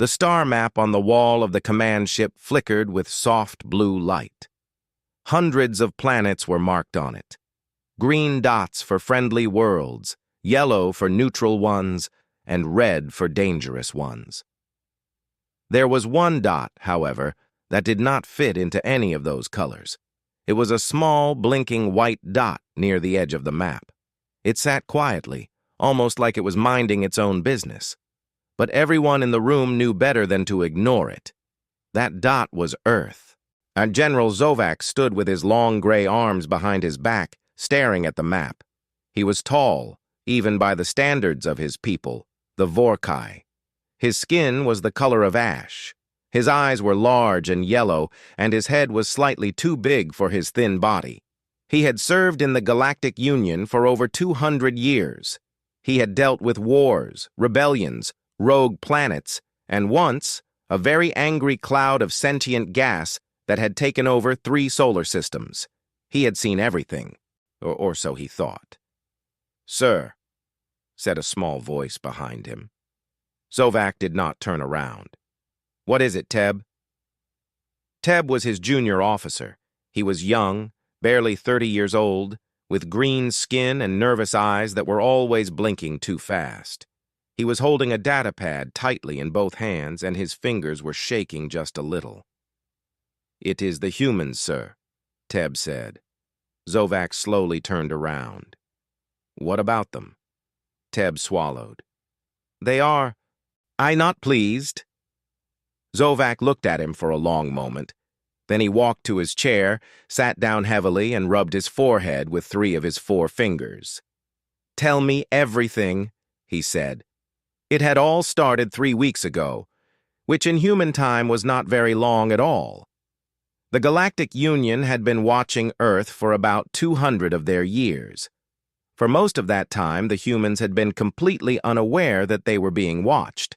The star map on the wall of the command ship flickered with soft blue light. Hundreds of planets were marked on it. Green dots for friendly worlds, yellow for neutral ones, and red for dangerous ones. There was one dot, however, that did not fit into any of those colors. It was a small, blinking white dot near the edge of the map. It sat quietly, almost like it was minding its own business. But everyone in the room knew better than to ignore it. That dot was Earth. And General Zovac stood with his long gray arms behind his back, staring at the map. He was tall, even by the standards of his people, the Vorkai. His skin was the color of ash. His eyes were large and yellow, and his head was slightly too big for his thin body. He had served in the Galactic Union for over 200 years. He had dealt with wars, rebellions, rogue planets, and once, a very angry cloud of sentient gas that had taken over 3 solar systems. He had seen everything, or so he thought. "Sir," said a small voice behind him. Zovac did not turn around. "What is it, Teb?" Teb was his junior officer. He was young, barely 30 years old, with green skin and nervous eyes that were always blinking too fast. He was holding a datapad tightly in both hands, and his fingers were shaking just a little. "It is the humans, sir," Teb said. Zovac slowly turned around. "What about them?" Teb swallowed. "They are... I not pleased." Zovac looked at him for a long moment. Then he walked to his chair, sat down heavily, and rubbed his forehead with 3 of his 4 fingers. "Tell me everything," he said. It had all started 3 weeks ago, which in human time was not very long at all. The Galactic Union had been watching Earth for about 200 of their years. For most of that time, the humans had been completely unaware that they were being watched.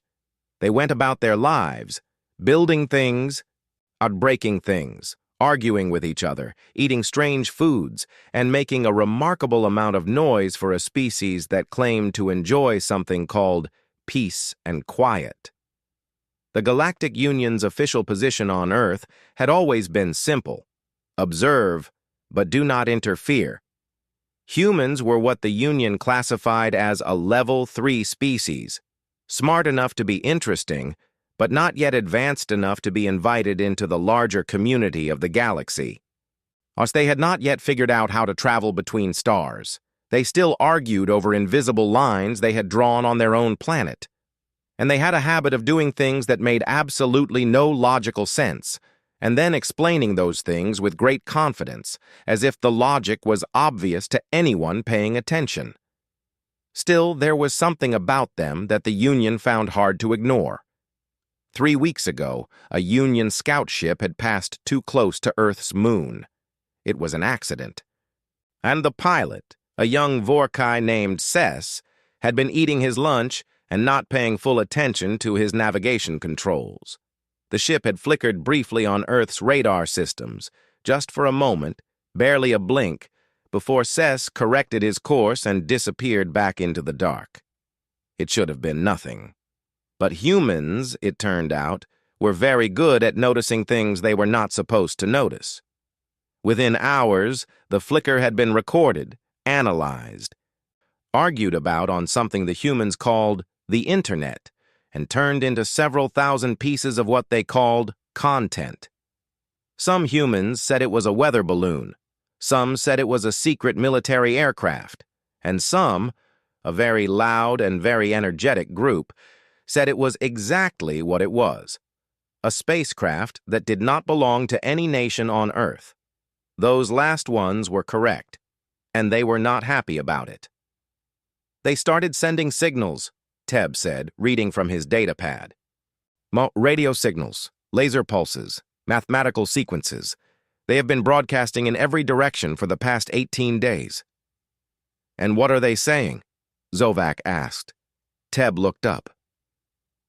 They went about their lives, building things, outbreaking things, arguing with each other, eating strange foods, and making a remarkable amount of noise for a species that claimed to enjoy something called peace and quiet. The Galactic Union's official position on Earth had always been simple: observe, but do not interfere. Humans were what the Union classified as a Level 3 species, smart enough to be interesting, but not yet advanced enough to be invited into the larger community of the galaxy. As they had not yet figured out how to travel between stars, they still argued over invisible lines they had drawn on their own planet. And they had a habit of doing things that made absolutely no logical sense, and then explaining those things with great confidence, as if the logic was obvious to anyone paying attention. Still, there was something about them that the Union found hard to ignore. 3 weeks ago, a Union scout ship had passed too close to Earth's moon. It was an accident. And the pilot, a young Vorkai named Sess, had been eating his lunch and not paying full attention to his navigation controls. The ship had flickered briefly on Earth's radar systems, just for a moment, barely a blink, before Sess corrected his course and disappeared back into the dark. It should have been nothing. But humans, it turned out, were very good at noticing things they were not supposed to notice. Within hours, the flicker had been recorded, analyzed, argued about on something the humans called the Internet, and turned into several thousand pieces of what they called content. Some humans said it was a weather balloon, some said it was a secret military aircraft, and some, a very loud and very energetic group, said it was exactly what it was: a spacecraft that did not belong to any nation on Earth. Those last ones were correct, and they were not happy about it. "They started sending signals," Teb said, reading from his datapad. "Radio signals, laser pulses, mathematical sequences. They have been broadcasting in every direction for the past 18 days. "And what are they saying?" Zovac asked. Teb looked up.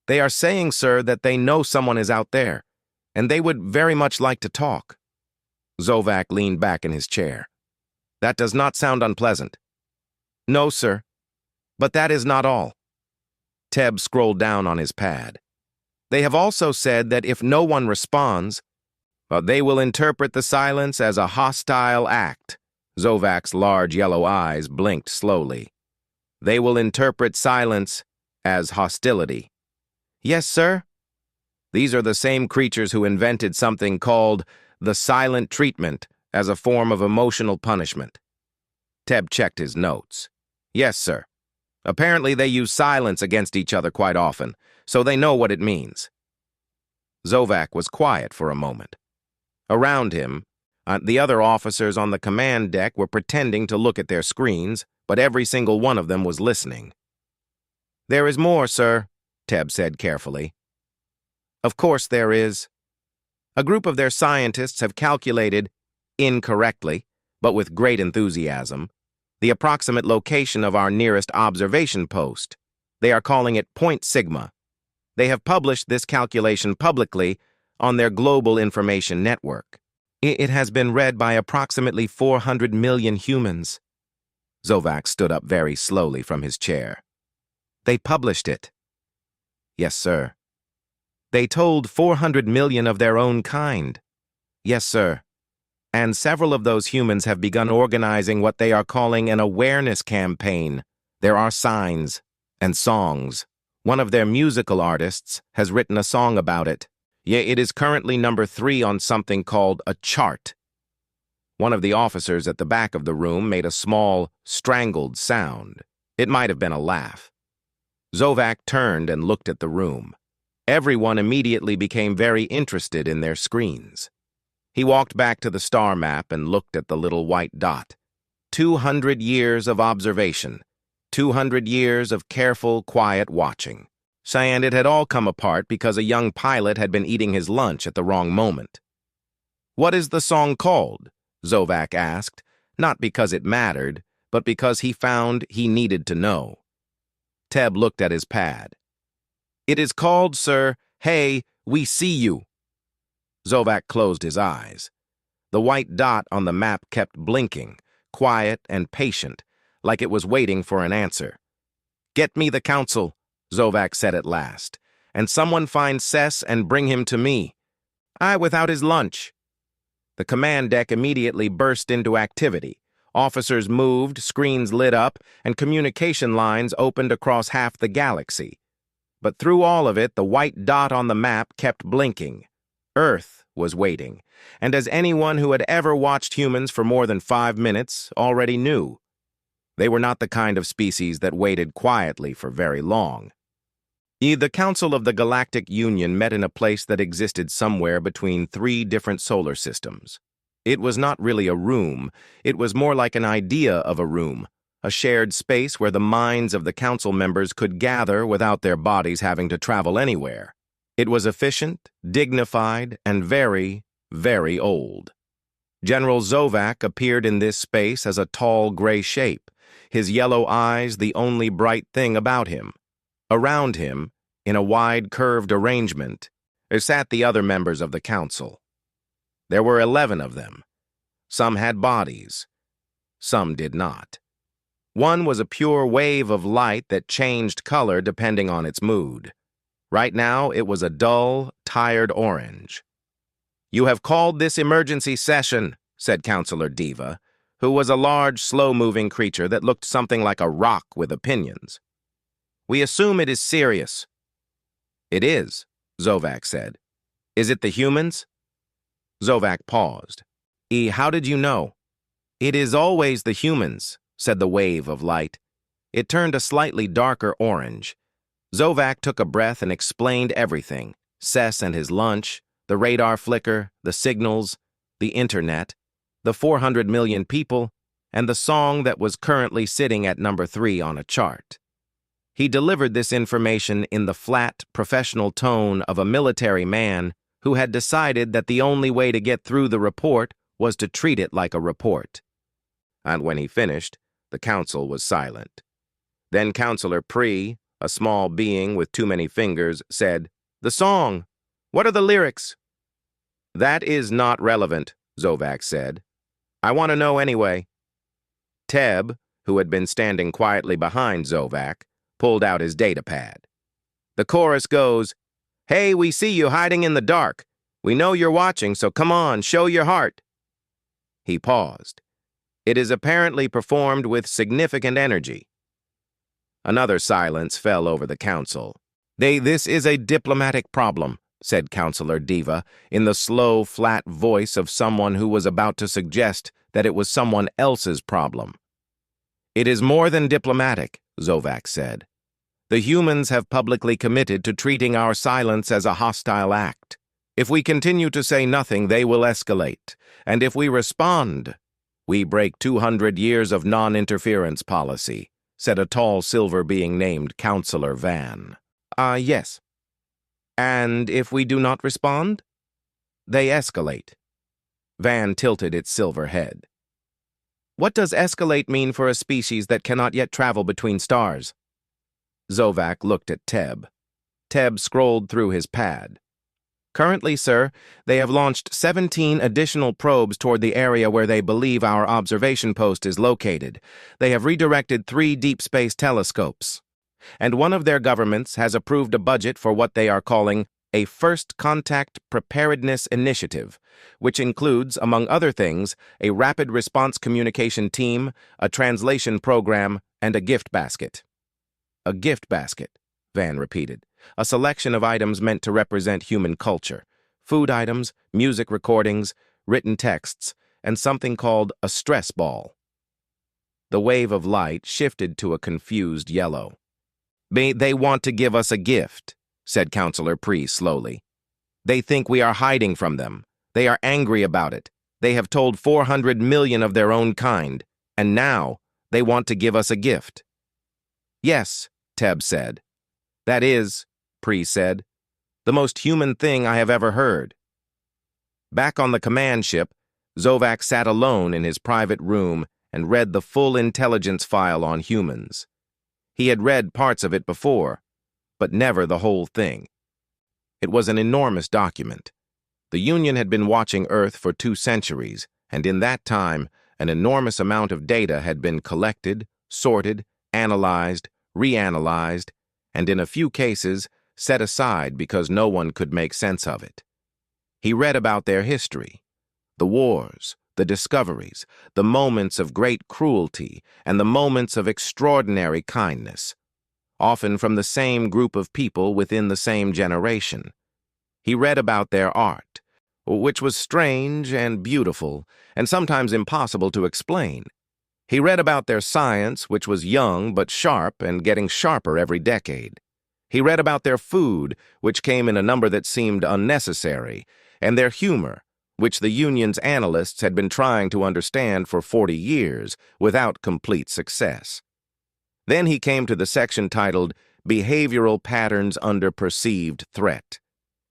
"They are saying, sir, that they know someone is out there, and they would very much like to talk." Zovac leaned back in his chair. "That does not sound unpleasant." "No, sir. But that is not all." Teb scrolled down on his pad. They have also said that if no one responds, they will interpret the silence as a hostile act. Zovak's large yellow eyes blinked slowly. They will interpret silence as hostility. Yes, sir? These are the same creatures who invented something called the silent treatment as a form of emotional punishment. Teb checked his notes. Yes, sir. Apparently they use silence against each other quite often, so they know what it means. Zovak was quiet for a moment. Around him, the other officers on the command deck were pretending to look at their screens, but every single one of them was listening. There is more, sir, Teb said carefully. Of course there is. A group of their scientists have calculated, incorrectly, but with great enthusiasm, the approximate location of our nearest observation post. They are calling it Point Sigma. They have published this calculation publicly on their global information network. It has been read by approximately 400 million humans. Zovak stood up very slowly from his chair. They published it. Yes, sir. They told 400 million of their own kind. Yes, sir. And several of those humans have begun organizing what they are calling an awareness campaign. There are signs and songs. One of their musical artists has written a song about it. It is currently number 3 on something called a chart. One of the officers at the back of the room made a small, strangled sound. It might have been a laugh. Zovak turned and looked at the room. Everyone immediately became very interested in their screens. He walked back to the star map and looked at the little white dot. 200 years of observation. 200 years of careful, quiet watching. And it had all come apart because a young pilot had been eating his lunch at the wrong moment. What is the song called? Zovak asked, not because it mattered, but because he found he needed to know. Teb looked at his pad. It is called, sir, Hey, We See You. Zovak closed his eyes. The white dot on the map kept blinking, quiet and patient, like it was waiting for an answer. Get me the council, Zovak said at last, and someone find Cess and bring him to me. I without his lunch. The command deck immediately burst into activity. Officers moved, screens lit up, and communication lines opened across half the galaxy. But through all of it, the white dot on the map kept blinking. Earth was waiting, and as anyone who had ever watched humans for more than 5 minutes already knew, they were not the kind of species that waited quietly for very long. The Council of the Galactic Union met in a place that existed somewhere between 3 different solar systems. It was not really a room, it was more like an idea of a room, a shared space where the minds of the council members could gather without their bodies having to travel anywhere. It was efficient, dignified, and very, very old. General Zovak appeared in this space as a tall gray shape, his yellow eyes the only bright thing about him. Around him, in a wide curved arrangement, there sat the other members of the council. There were 11 of them. Some had bodies. Some did not. One was a pure wave of light that changed color depending on its mood. Right now, it was a dull, tired orange. You have called this emergency session, said Counselor Diva, who was a large, slow-moving creature that looked something like a rock with opinions. We assume it is serious. It is, Zovak said. Is it the humans? Zovak paused. How did you know? It is always the humans, said the wave of light. It turned a slightly darker orange. Zovak took a breath and explained everything. Cess and his lunch, the radar flicker, the signals, the internet, the 400 million people, and the song that was currently sitting at number 3 on a chart. He delivered this information in the flat, professional tone of a military man who had decided that the only way to get through the report was to treat it like a report. And when he finished, the council was silent. Then Counselor Pre, a small being with too many fingers, said, The song! What are the lyrics? That is not relevant, Zovak said. I want to know anyway. Teb, who had been standing quietly behind Zovak, pulled out his datapad. The chorus goes, Hey, we see you hiding in the dark. We know you're watching, so come on, show your heart. He paused. It is apparently performed with significant energy. Another silence fell over the council. This is a diplomatic problem, said Counselor Diva, in the slow, flat voice of someone who was about to suggest that it was someone else's problem. It is more than diplomatic, Zovac said. The humans have publicly committed to treating our silence as a hostile act. If we continue to say nothing, they will escalate. And if we respond, we break 200 years of non-interference policy, said a tall silver being named Counselor Van. Yes. And if we do not respond? They escalate. Van tilted its silver head. What does escalate mean for a species that cannot yet travel between stars? Zovac looked at Teb. Teb scrolled through his pad. Currently, sir, they have launched 17 additional probes toward the area where they believe our observation post is located. They have redirected 3 deep space telescopes. And one of their governments has approved a budget for what they are calling a First Contact Preparedness Initiative, which includes, among other things, a rapid response communication team, a translation program, and a gift basket. A gift basket, Van repeated. A selection of items meant to represent human culture. Food items, music recordings, written texts, and something called a stress ball. The wave of light shifted to a confused yellow. They want to give us a gift, said Counselor Pre slowly. They think we are hiding from them. They are angry about it. They have told 400 million of their own kind, and now they want to give us a gift. Yes, Teb said. That is, Pre said, the most human thing I have ever heard. Back on the command ship, Zovac sat alone in his private room and read the full intelligence file on humans. He had read parts of it before, but never the whole thing. It was an enormous document. The Union had been watching Earth for 2 centuries, and in that time, an enormous amount of data had been collected, sorted, analyzed, reanalyzed, and in a few cases, set aside because no one could make sense of it. He read about their history, the wars, the discoveries, the moments of great cruelty, and the moments of extraordinary kindness, often from the same group of people within the same generation. He read about their art, which was strange and beautiful, and sometimes impossible to explain. He read about their science, which was young but sharp and getting sharper every decade. He read about their food, which came in a number that seemed unnecessary, and their humor, which the Union's analysts had been trying to understand for 40 years without complete success. Then he came to the section titled Behavioral Patterns Under Perceived Threat.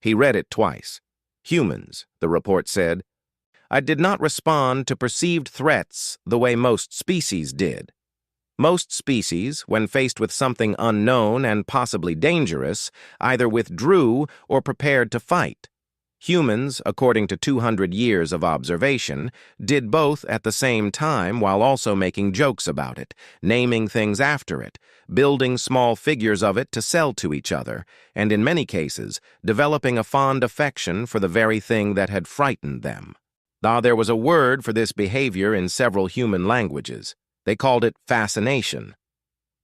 He read it twice. Humans, the report said, I did not respond to perceived threats the way most species did. Most species, when faced with something unknown and possibly dangerous, either withdrew or prepared to fight. Humans, according to 200 years of observation, did both at the same time while also making jokes about it, naming things after it, building small figures of it to sell to each other, and in many cases, developing a fond affection for the very thing that had frightened them. There was a word for this behavior in several human languages. They called it fascination.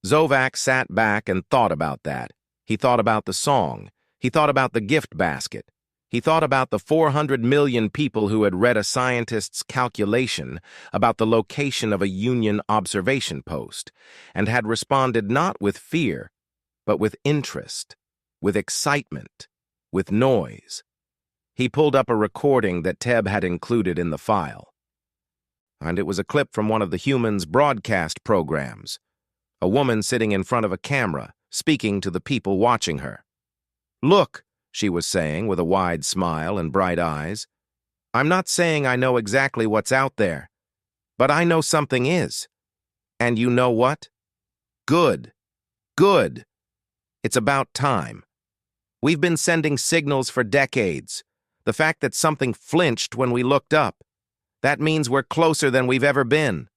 Zovac sat back and thought about that. He thought about the song. He thought about the gift basket. He thought about the 400 million people who had read a scientist's calculation about the location of a Union observation post and had responded not with fear, but with interest, with excitement, with noise. He pulled up a recording that Teb had included in the file. And it was a clip from one of the humans' broadcast programs. A woman sitting in front of a camera, speaking to the people watching her. Look, she was saying with a wide smile and bright eyes. I'm not saying I know exactly what's out there, but I know something is. And you know what? Good. Good. It's about time. We've been sending signals for decades. The fact that something flinched when we looked up, that means we're closer than we've ever been.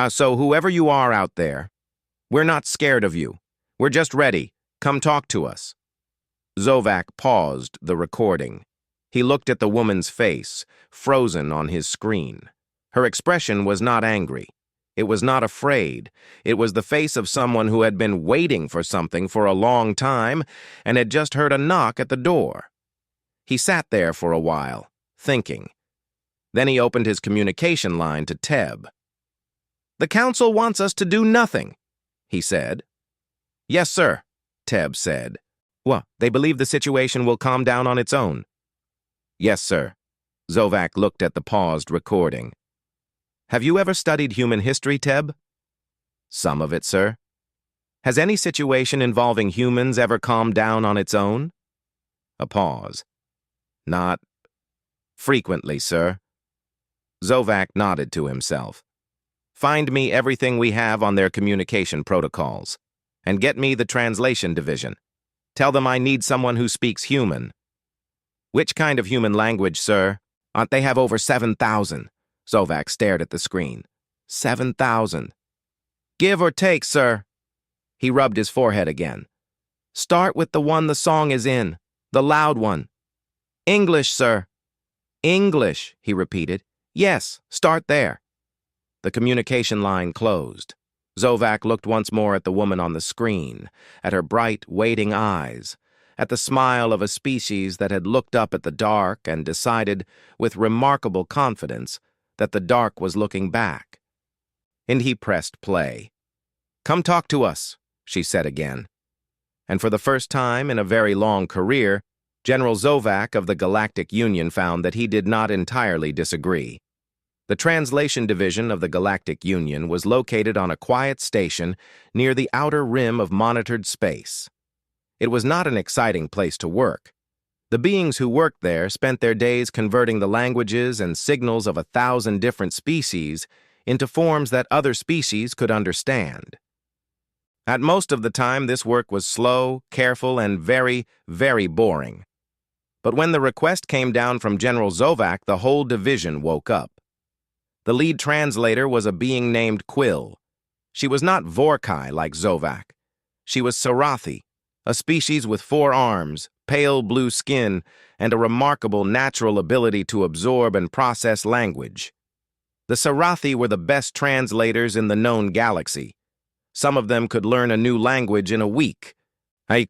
So whoever you are out there, we're not scared of you. We're just ready. Come talk to us. Zovac paused the recording. He looked at the woman's face, frozen on his screen. Her expression was not angry. It was not afraid. It was the face of someone who had been waiting for something for a long time and had just heard a knock at the door. He sat there for a while, thinking. Then he opened his communication line to Teb. "The council wants us to do nothing," he said. "Yes, sir," Teb said. "Well, they believe the situation will calm down on its own." "Yes, sir." Zovac looked at the paused recording. "Have you ever studied human history, Teb?" "Some of it, sir." "Has any situation involving humans ever calmed down on its own?" A pause. "Not frequently, sir." Zovac nodded to himself. "Find me everything we have on their communication protocols, and get me the translation division. Tell them I need someone who speaks human." "Which kind of human language, sir? They have over 7,000. Zovac stared at the screen. 7,000. "Give or take, sir." He rubbed his forehead again. "Start with the one the song is in, the loud one." "English, sir." "English," he repeated. "Yes, start there." The communication line closed. Zovac looked once more at the woman on the screen, at her bright, waiting eyes, at the smile of a species that had looked up at the dark and decided, with remarkable confidence, that the dark was looking back. And he pressed play. "Come talk to us," she said again. And for the first time in a very long career, General Zovac of the Galactic Union found that he did not entirely disagree. The translation division of the Galactic Union was located on a quiet station near the outer rim of monitored space. It was not an exciting place to work. The beings who worked there spent their days converting the languages and signals of 1,000 different species into forms that other species could understand. At most of the time, this work was slow, careful, and very, very boring. But when the request came down from General Zovac, the whole division woke up. The lead translator was a being named Quill. She was not Vorkai like Zovac. She was Sarathi, a species with 4 arms, pale blue skin, and a remarkable natural ability to absorb and process language. The Sarathi were the best translators in the known galaxy. Some of them could learn a new language in a week.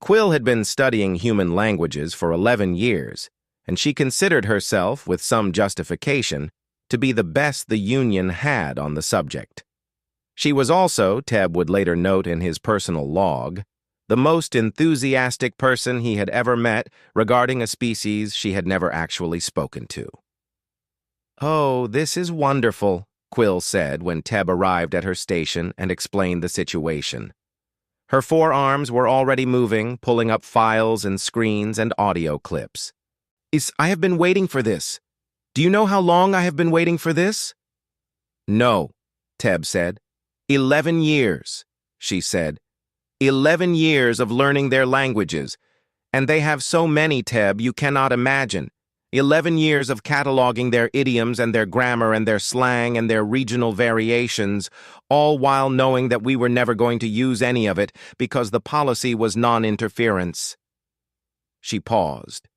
Quill had been studying human languages for 11 years, and she considered herself, with some justification, to be the best the Union had on the subject. She was also, Teb would later note in his personal log, the most enthusiastic person he had ever met regarding a species she had never actually spoken to. "Oh, this is wonderful," Quill said when Teb arrived at her station and explained the situation. Her 4 arms were already moving, pulling up files and screens and audio clips. I have been waiting for this. Do you know how long I have been waiting for this?" "No," Teb said. 11 years, she said. 11 years of learning their languages. And they have so many, Teb, you cannot imagine. 11 years of cataloging their idioms and their grammar and their slang and their regional variations, all while knowing that we were never going to use any of it because the policy was non-interference. She paused.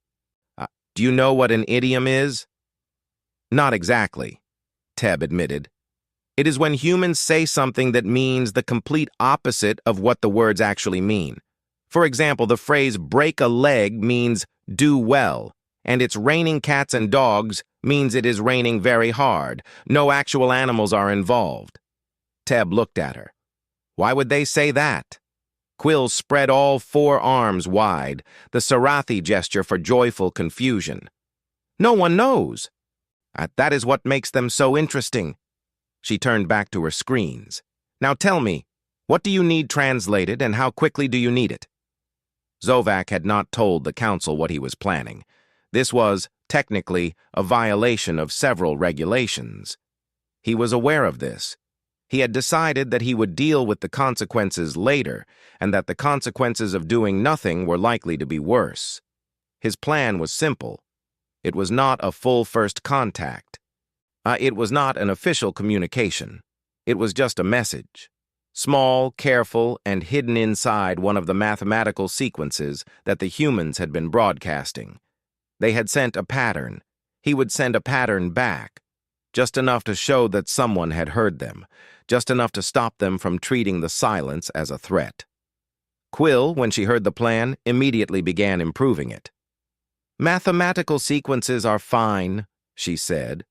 Do you know what an idiom is?" "Not exactly," Teb admitted. "It is when humans say something that means the complete opposite of what the words actually mean. For example, the phrase break a leg means do well, and it's raining cats and dogs means it is raining very hard. No actual animals are involved." Teb looked at her. "Why would they say that?" Quill spread all 4 arms wide, the Sarathi gesture for joyful confusion. "No one knows. That is what makes them so interesting." She turned back to her screens. "Now tell me, what do you need translated and how quickly do you need it?" Zovac had not told the council what he was planning. This was, technically, a violation of several regulations. He was aware of this. He had decided that he would deal with the consequences later, and that the consequences of doing nothing were likely to be worse. His plan was simple. It was not a full first contact. It was not an official communication. It was just a message. small, careful, and hidden inside one of the mathematical sequences that the humans had been broadcasting. They had sent a pattern. He would send a pattern back, just enough to show that someone had heard them, just enough to stop them from treating the silence as a threat. Quill, when she heard the plan, immediately began improving it. "Mathematical sequences are fine," she said,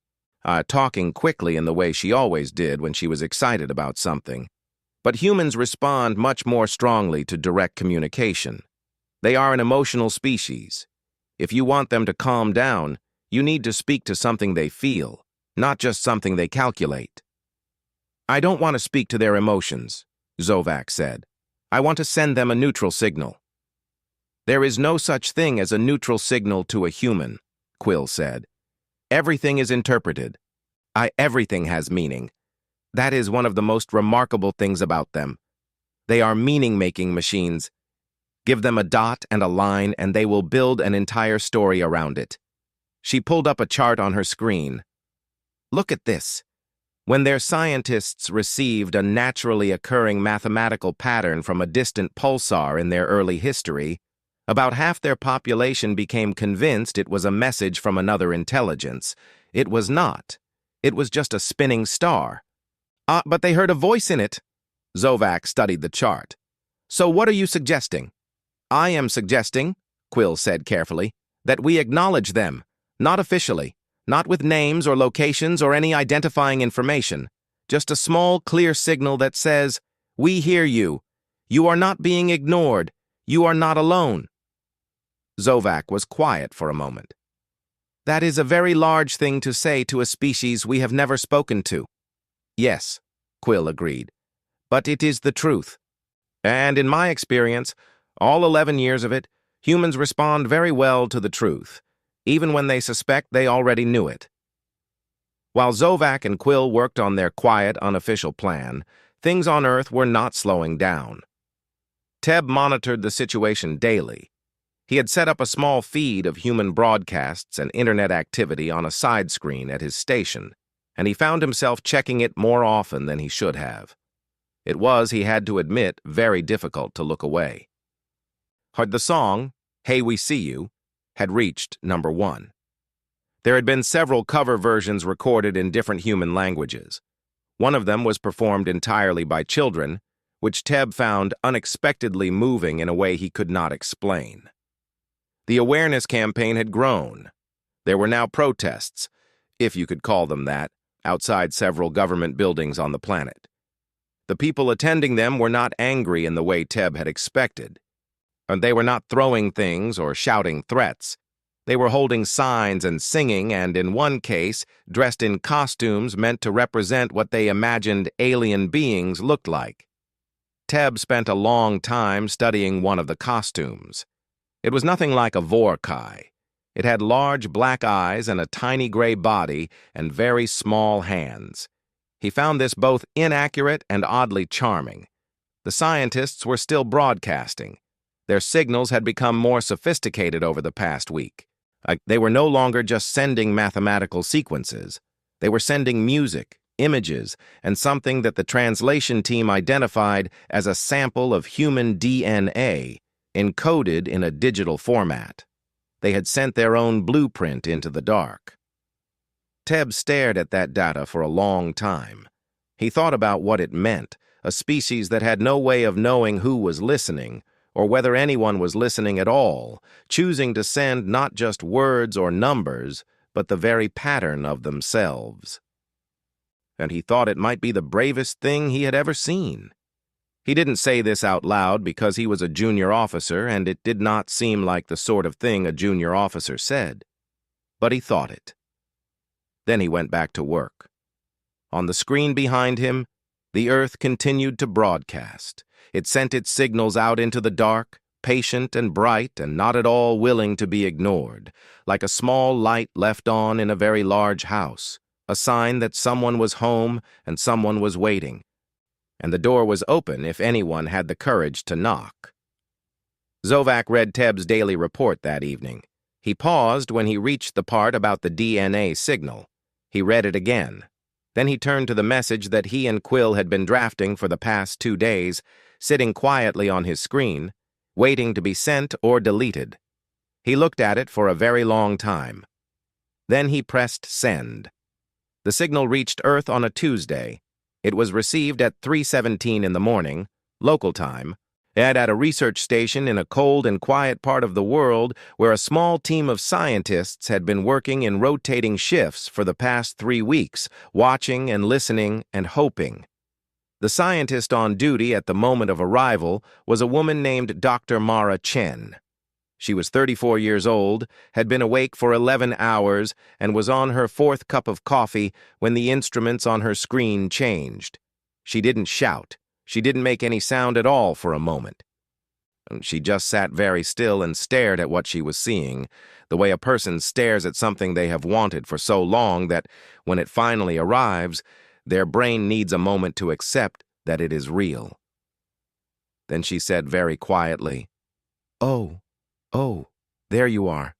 talking quickly in the way she always did when she was excited about something. But humans respond much more strongly to direct communication. They are an emotional species. If you want them to calm down, you need to speak to something they feel, not just something they calculate. "I don't want to speak to their emotions," Zovac said. "I want to send them a neutral signal." "There is no such thing as a neutral signal to a human," Quill said. "Everything is interpreted. Everything has meaning. That is one of the most remarkable things about them. They are meaning-making machines. Give them a dot and a line, and they will build an entire story around it." She pulled up a chart on her screen. "Look at this. When their scientists received a naturally occurring mathematical pattern from a distant pulsar in their early history, about half their population became convinced it was a message from another intelligence. It was not. It was just a spinning star. But they heard a voice in it." Zovac studied the chart. "So what are you suggesting?" "I am suggesting," Quill said carefully, "that we acknowledge them, not officially, not with names or locations or any identifying information, just a small, clear signal that says, 'We hear you. You are not being ignored. You are not alone.'" Zovac was quiet for a moment. "That is a very large thing to say to a species we have never spoken to." "Yes," Quill agreed, "but it is the truth. And in my experience, all 11 years of it, humans respond very well to the truth, even when they suspect they already knew it." While Zovac and Quill worked on their quiet, unofficial plan, things on Earth were not slowing down. Teb monitored the situation daily. He had set up a small feed of human broadcasts and internet activity on a side screen at his station, and he found himself checking it more often than he should have. It was, he had to admit, very difficult to look away. The song, "Hey We See You," had reached #1. There had been several cover versions recorded in different human languages. One of them was performed entirely by children, which Teb found unexpectedly moving in a way he could not explain. The awareness campaign had grown. There were now protests, if you could call them that, outside several government buildings on the planet. The people attending them were not angry in the way Teb had expected. And they were not throwing things or shouting threats. They were holding signs and singing, and in one case, dressed in costumes meant to represent what they imagined alien beings looked like. Teb spent a long time studying one of the costumes. It was nothing like a Vorkai. It had large black eyes and a tiny gray body and very small hands. He found this both inaccurate and oddly charming. The scientists were still broadcasting. Their signals had become more sophisticated over the past week. They were no longer just sending mathematical sequences. They were sending music, images, and something that the translation team identified as a sample of human DNA, encoded in a digital format. They had sent their own blueprint into the dark. Teb stared at that data for a long time. He thought about what it meant, a species that had no way of knowing who was listening, or whether anyone was listening at all, choosing to send not just words or numbers, but the very pattern of themselves. And he thought it might be the bravest thing he had ever seen. He didn't say this out loud because he was a junior officer, and it did not seem like the sort of thing a junior officer said. But he thought it. Then he went back to work. On the screen behind him, the Earth continued to broadcast. It sent its signals out into the dark, patient and bright and not at all willing to be ignored, like a small light left on in a very large house, a sign that someone was home and someone was waiting. And the door was open if anyone had the courage to knock. Zovac read Teb's daily report that evening. He paused when he reached the part about the DNA signal. He read it again. Then he turned to the message that he and Quill had been drafting for the past 2 days, sitting quietly on his screen, waiting to be sent or deleted. He looked at it for a very long time. Then he pressed send. The signal reached Earth on a Tuesday. It was received at 3:17 in the morning, local time, and at a research station in a cold and quiet part of the world where a small team of scientists had been working in rotating shifts for the past 3 weeks, watching and listening and hoping. The scientist on duty at the moment of arrival was a woman named Dr. Mara Chen. She was 34 years old, had been awake for 11 hours, and was on her 4th cup of coffee when the instruments on her screen changed. She didn't shout. She didn't make any sound at all for a moment. She just sat very still and stared at what she was seeing, the way a person stares at something they have wanted for so long that, when it finally arrives, their brain needs a moment to accept that it is real. Then she said very quietly, "Oh, there you are."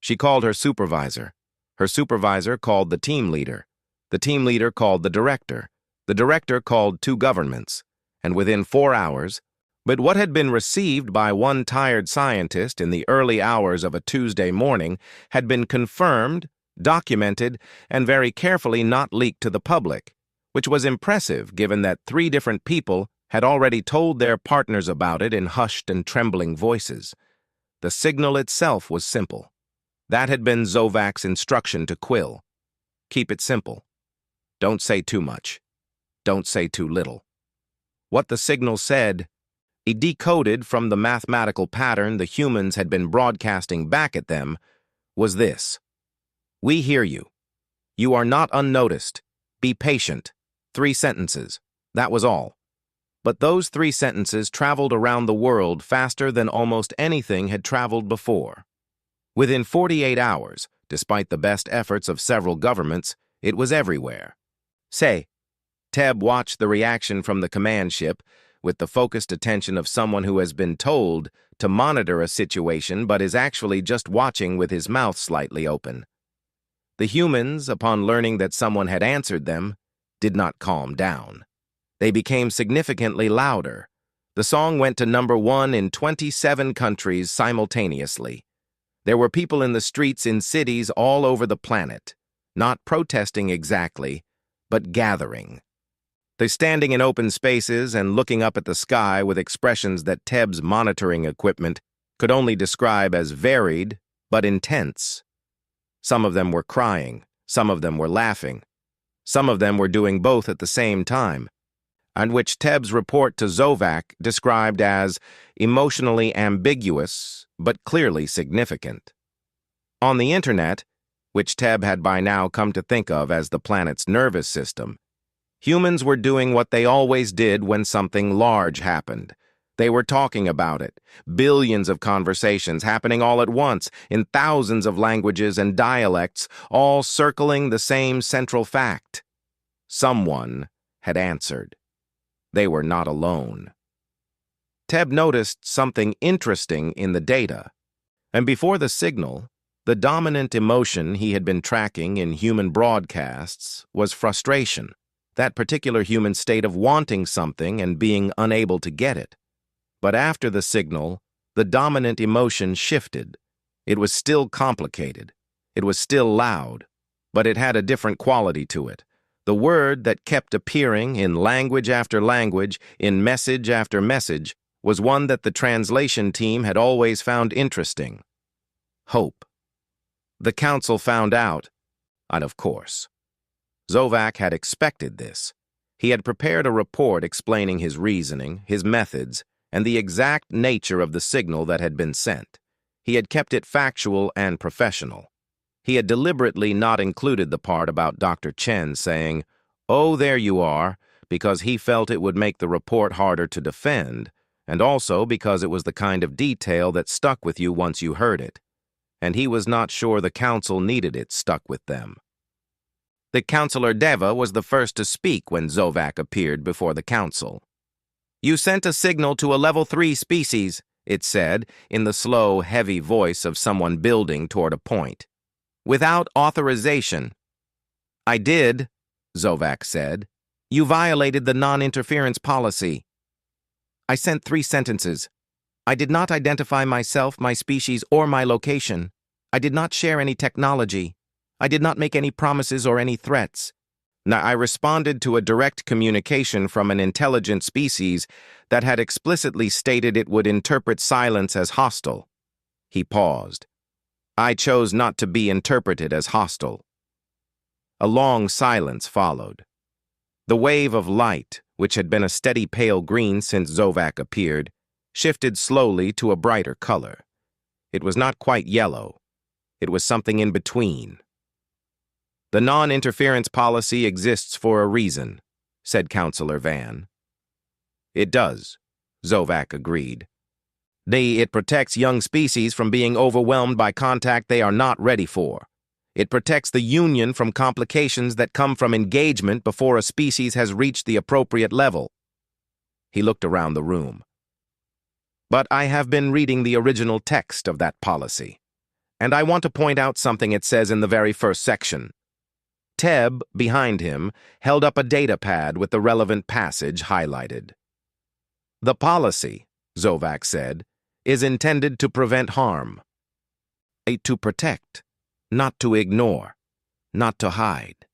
She called her supervisor. Her supervisor called the team leader. The team leader called the director. The director called 2 governments. And within 4 hours, but what had been received by one tired scientist in the early hours of a Tuesday morning had been confirmed, documented, and very carefully not leaked to the public, which was impressive given that 3 different people had already told their partners about it in hushed and trembling voices. The signal itself was simple. That had been Zovak's instruction to Quill. Keep it simple. Don't say too much. Don't say too little. What the signal said, it decoded from the mathematical pattern the humans had been broadcasting back at them, was this: "We hear you. You are not unnoticed. Be patient." 3 sentences. That was all. But those 3 sentences traveled around the world faster than almost anything had traveled before. Within 48 hours, despite the best efforts of several governments, it was everywhere. Teb watched the reaction from the command ship with the focused attention of someone who has been told to monitor a situation but is actually just watching with his mouth slightly open. The humans, upon learning that someone had answered them, did not calm down. They became significantly louder. The song went to #1 in 27 countries simultaneously. There were people in the streets in cities all over the planet, not protesting exactly, but gathering. They standing in open spaces and looking up at the sky with expressions that Teb's monitoring equipment could only describe as varied but intense. Some of them were crying, some of them were laughing, some of them were doing both at the same time, and which Teb's report to Zovak described as emotionally ambiguous but clearly significant. On the internet, which Teb had by now come to think of as the planet's nervous system, humans were doing what they always did when something large happened. They were talking about it, billions of conversations happening all at once in thousands of languages and dialects, all circling the same central fact. Someone had answered. They were not alone. Teb noticed something interesting in the data, and before the signal, the dominant emotion he had been tracking in human broadcasts was frustration. That particular human state of wanting something and being unable to get it. But after the signal, the dominant emotion shifted. It was still complicated. It was still loud, but it had a different quality to it. The word that kept appearing in language after language, in message after message, was one that the translation team had always found interesting. Hope. The council found out, and of course. Zovak had expected this. He had prepared a report explaining his reasoning, his methods, and the exact nature of the signal that had been sent. He had kept it factual and professional. He had deliberately not included the part about Dr. Chen saying, "Oh, there you are," because he felt it would make the report harder to defend, and also because it was the kind of detail that stuck with you once you heard it. And he was not sure the council needed it stuck with them. The Counselor Deva was the first to speak when Zovak appeared before the council. "You sent a signal to a level 3 species," it said, in the slow, heavy voice of someone building toward a point. "Without authorization." "I did," Zovak said. You violated the non-interference policy. I sent 3 sentences. I did not identify myself, my species, or my location. I did not share any technology. I did not make any promises or any threats. Now, I responded to a direct communication from an intelligent species that had explicitly stated it would interpret silence as hostile. He paused. I chose not to be interpreted as hostile. A long silence followed. The wave of light, which had been a steady pale green since Zovak appeared, shifted slowly to a brighter color. It was not quite yellow. It was something in between. The non-interference policy exists for a reason, said Counselor Van. It does, Zovak agreed. It protects young species from being overwhelmed by contact they are not ready for. It protects the union from complications that come from engagement before a species has reached the appropriate level. He looked around the room. But I have been reading the original text of that policy, and I want to point out something it says in the very first section. Teb, behind him, held up a data pad with the relevant passage highlighted. The policy, Zovak said, is intended to prevent harm. To protect, not to ignore, not to hide.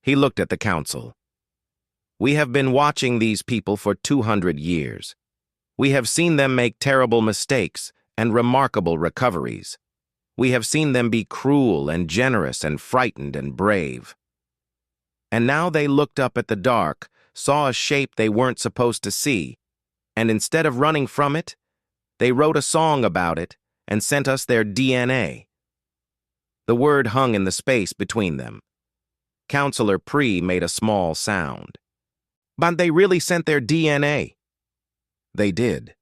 He looked at the council. We have been watching these people for 200 years. We have seen them make terrible mistakes and remarkable recoveries. We have seen them be cruel and generous and frightened and brave. And now they looked up at the dark, saw a shape they weren't supposed to see, and instead of running from it, they wrote a song about it and sent us their DNA. The word hung in the space between them. Counselor Pre made a small sound. But they really sent their DNA. They did.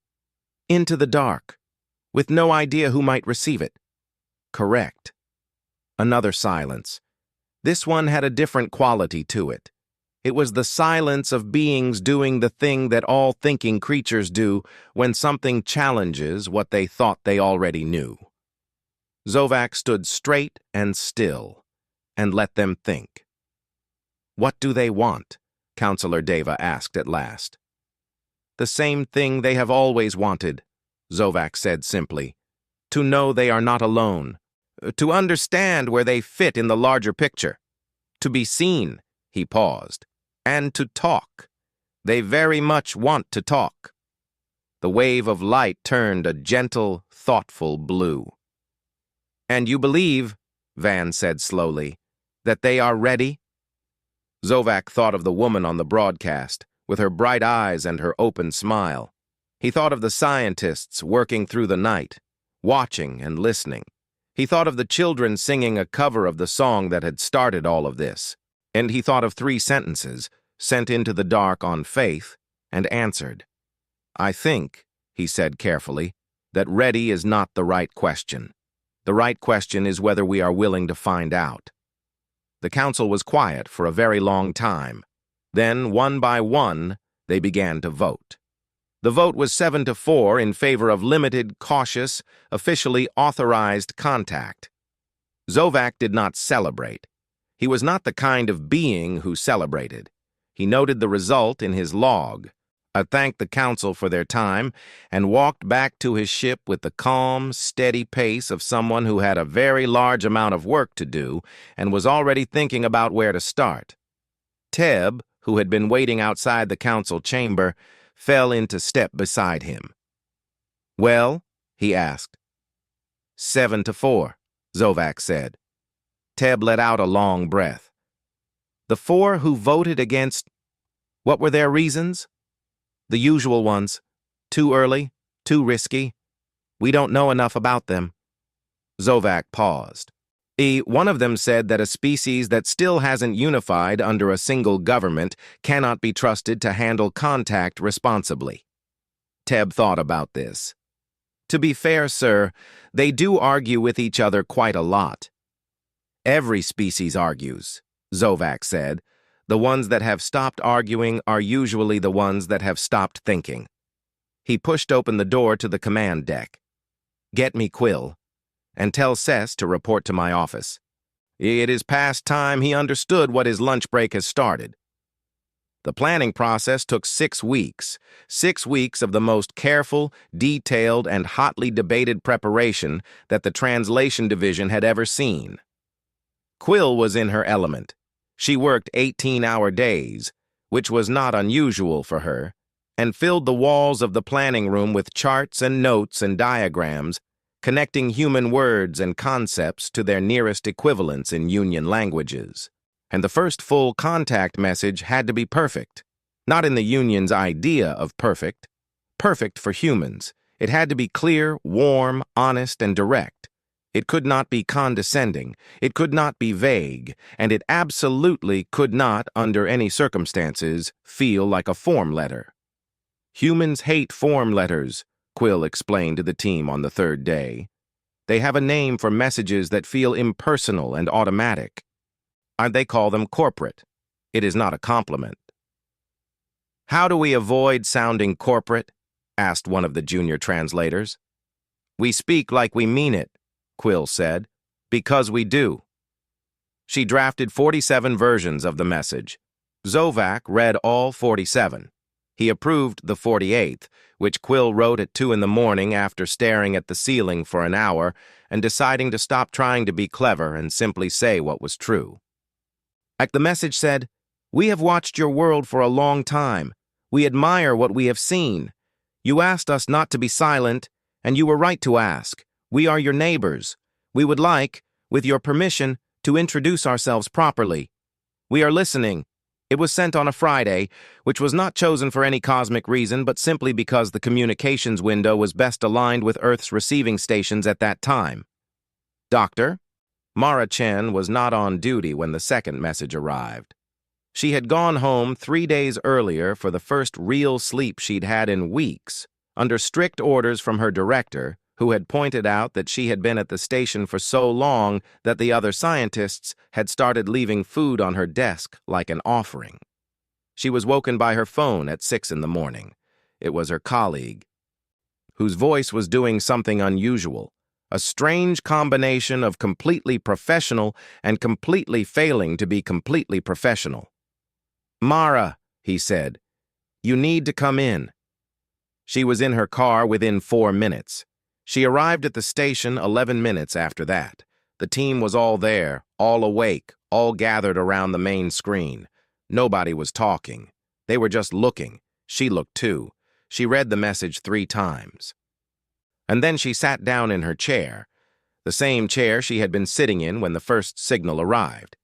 Into the dark, with no idea who might receive it. Correct. Another silence. This one had a different quality to it. It was the silence of beings doing the thing that all thinking creatures do when something challenges what they thought they already knew. Zovak stood straight and still, and let them think. What do they want? Counselor Deva asked at last. The same thing they have always wanted, Zovak said simply. To know they are not alone. To understand where they fit in the larger picture. To be seen, he paused. And to talk. They very much want to talk. The wave of light turned a gentle, thoughtful blue. And you believe, Van said slowly, that they are ready? Zovak thought of the woman on the broadcast, with her bright eyes and her open smile. He thought of the scientists working through the night, watching and listening. He thought of the children singing a cover of the song that had started all of this. And he thought of 3 sentences, sent into the dark on faith, and answered. I think, he said carefully, that ready is not the right question. The right question is whether we are willing to find out. The council was quiet for a very long time. Then, one by one, they began to vote. The vote was 7-4 in favor of limited, cautious, officially authorized contact. Zovak did not celebrate. He was not the kind of being who celebrated. He noted the result in his log, thanked the council for their time, and walked back to his ship with the calm, steady pace of someone who had a very large amount of work to do and was already thinking about where to start. Teb, who had been waiting outside the council chamber, fell into step beside him. Well, he asked. 7-4, Zovak said. Teb let out a long breath. The 4 who voted against, what were their reasons? The usual ones. Too early, too risky. We don't know enough about them. Zovak paused. One of them said that a species that still hasn't unified under a single government cannot be trusted to handle contact responsibly. Teb thought about this. To be fair, sir, they do argue with each other quite a lot. Every species argues, Zovak said. The ones that have stopped arguing are usually the ones that have stopped thinking. He pushed open the door to the command deck. Get me Quill, and tell Cess to report to my office. It is past time he understood what his lunch break has started. The planning process took 6 weeks. 6 weeks of the most careful, detailed, and hotly debated preparation that the translation division had ever seen. Quill was in her element. She worked 18-hour days, which was not unusual for her, and filled the walls of the planning room with charts and notes and diagrams, connecting human words and concepts to their nearest equivalents in Union languages. And the first full contact message had to be perfect. Not in the Union's idea of perfect. Perfect for humans. It had to be clear, warm, honest, and direct. It could not be condescending. It could not be vague. And it absolutely could not, under any circumstances, feel like a form letter. Humans hate form letters, Quill explained to the team on the 3rd day. They have a name for messages that feel impersonal and automatic. They call them corporate. It is not a compliment. "How do we avoid sounding corporate?" asked one of the junior translators. "We speak like we mean it," Quill said, "because we do." She drafted 47 versions of the message. Zovac read all 47. He approved the 48th, which Quill wrote at 2 in the morning after staring at the ceiling for an hour and deciding to stop trying to be clever and simply say what was true. The message said, "We have watched your world for a long time. We admire what we have seen. You asked us not to be silent, and you were right to ask. We are your neighbors. We would like, with your permission, to introduce ourselves properly. We are listening." It was sent on a Friday, which was not chosen for any cosmic reason, but simply because the communications window was best aligned with Earth's receiving stations at that time. "Doctor?" Mara Chen was not on duty when the second message arrived. She had gone home 3 days earlier for the first real sleep she'd had in weeks, under strict orders from her director, who had pointed out that she had been at the station for so long that the other scientists had started leaving food on her desk like an offering. She was woken by her phone at 6 in the morning. It was her colleague, whose voice was doing something unusual, a strange combination of completely professional and completely failing to be completely professional. "Mara," he said, "you need to come in." She was in her car within 4 minutes. She arrived at the station 11 minutes after that. The team was all there, all awake, all gathered around the main screen. Nobody was talking. They were just looking. She looked too. She read the message 3 times. And then she sat down in her chair, the same chair she had been sitting in when the first signal arrived.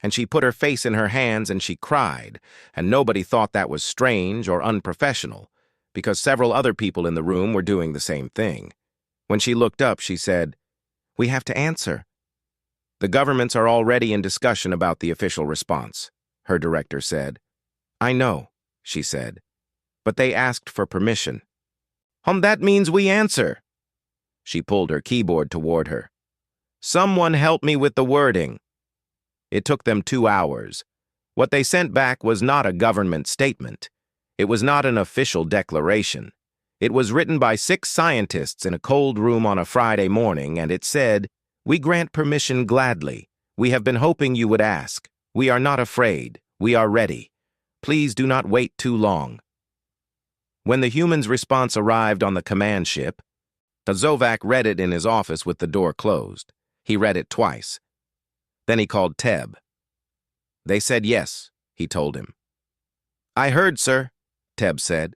And she put her face in her hands and she cried, and nobody thought that was strange or unprofessional, because several other people in the room were doing the same thing. When she looked up, she said, "We have to answer." "The governments are already in discussion about the official response," her director said. "I know," she said, "but they asked for permission." That means we answer." She pulled her keyboard toward her. "Someone help me with the wording." It took them 2 hours. What they sent back was not a government statement. It was not an official declaration. It was written by 6 scientists in a cold room on a Friday morning, and it said, "We grant permission gladly. We have been hoping you would ask. We are not afraid. We are ready. Please do not wait too long." When the human's response arrived on the command ship, Zovac read it in his office with the door closed. He read it twice. Then he called Teb. "They said yes," he told him. "I heard, sir," Teb said.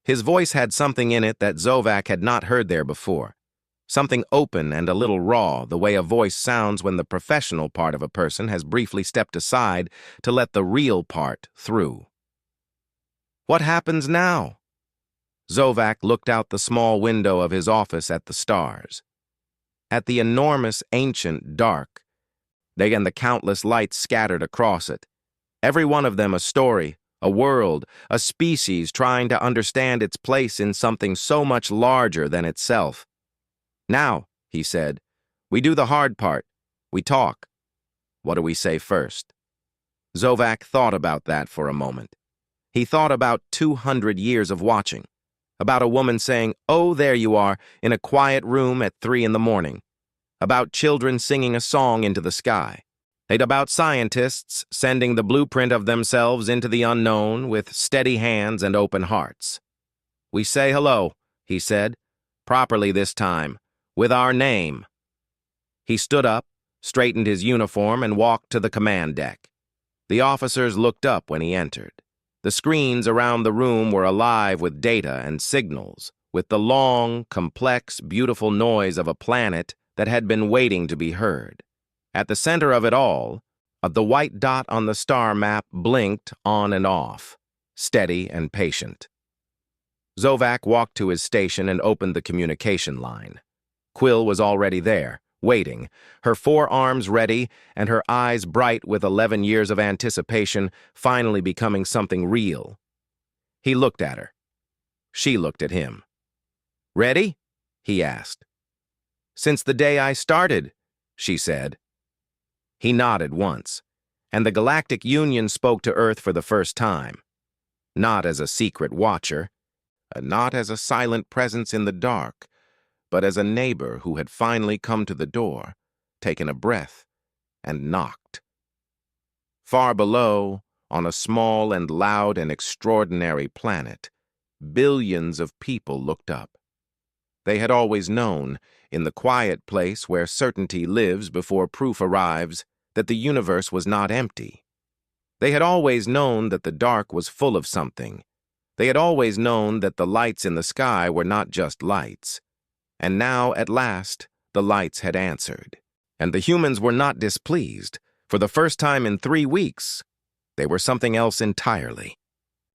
His voice had something in it that Zovac had not heard there before. Something open and a little raw, the way a voice sounds when the professional part of a person has briefly stepped aside to let the real part through. "What happens now?" Zovac looked out the small window of his office at the stars. At the enormous, ancient dark, and the countless lights scattered across it. Every one of them a story, a world, a species trying to understand its place in something so much larger than itself. "Now," he said, "we do the hard part. We talk. What do we say first?" Zovac thought about that for a moment. He thought about 200 years of watching, about a woman saying, "Oh, there you are, in a quiet room at 3 in the morning," about children singing a song into the sky. They'd about scientists sending the blueprint of themselves into the unknown with steady hands and open hearts. "We say hello," he said, "properly this time, with our name." He stood up, straightened his uniform, and walked to the command deck. The officers looked up when he entered. The screens around the room were alive with data and signals, with the long, complex, beautiful noise of a planet that had been waiting to be heard. At the center of it all, the white dot on the star map blinked on and off, steady and patient. Zovak walked to his station and opened the communication line. Quill was already there, waiting, her forearms ready and her eyes bright with 11 years of anticipation finally becoming something real. He looked at her. She looked at him. "Ready?" he asked. "Since the day I started," she said. He nodded once, and the Galactic Union spoke to Earth for the first time. Not as a secret watcher, not as a silent presence in the dark, but as a neighbor who had finally come to the door, taken a breath, and knocked. Far below, on a small and loud and extraordinary planet, billions of people looked up. They had always known, in the quiet place where certainty lives before proof arrives, that the universe was not empty. They had always known that the dark was full of something. They had always known that the lights in the sky were not just lights. And now, at last, the lights had answered. And the humans were not displeased. For the first time in 3 weeks, they were something else entirely.